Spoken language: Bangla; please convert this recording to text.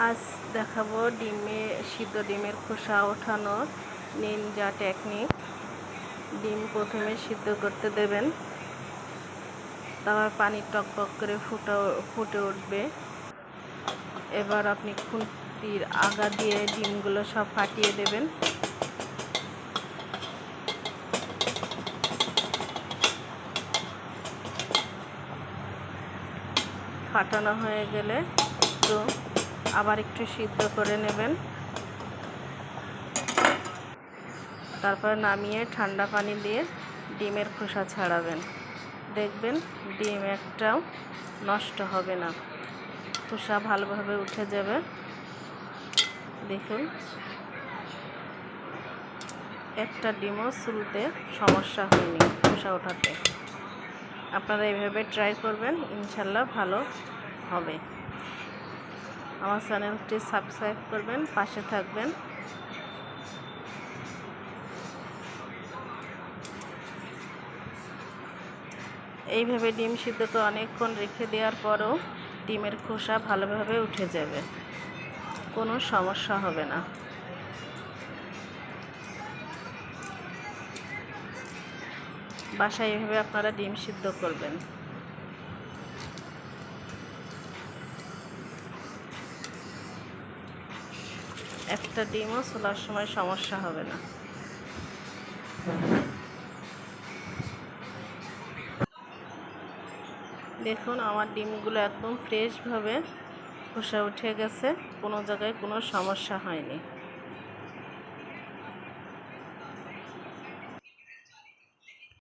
আজ দেখাবো সিদ্ধ ডিমের খোসা ওঠানোর নিনজা টেকনিক। ডিম প্রথমে সিদ্ধ করতে দেবেন, তারপর পানি টকবক করে ফুটে উঠবে। এবার আপনি খুন্তির আগা দিয়ে ডিমগুলো সব ফাটিয়ে দেবেন। ফাটানো হয়ে গেলে তো আবার একটু সিদ্ধ করে নেবেন। তারপর নামিয়ে ঠান্ডা পানি দিয়ে ডিমের খোসা ছাড়াবেন। দেখবেন ডিম একটাও নষ্ট হবে না, খোসা ভালোভাবে উঠে যাবে। দেখুন, একটা ডিমও চুলতে সমস্যা হয়নি খোসা ওঠাতে। আপনারা এইভাবে ট্রাই করবেন, ইনশাল্লাহ ভালো হবে। আমার চ্যানেলটি সাবস্ক্রাইব করবেন, পাশে থাকবেন। এইভাবে ডিম সিদ্ধ করে অনেকক্ষণ রেখে দেওয়ার পরও ডিমের খোসা ভালোভাবে উঠে যাবে, কোনো সমস্যা হবে না। বাসায় এইভাবে আপনারা ডিম সিদ্ধ করবেন। একটা ডিমও ছোলার সময় সমস্যা হবে না। দেখুন, আমার ডিমগুলো একদম ফ্রেশভাবে খোসা উঠে গেছে, কোনো জায়গায় কোনো সমস্যা হয়নি।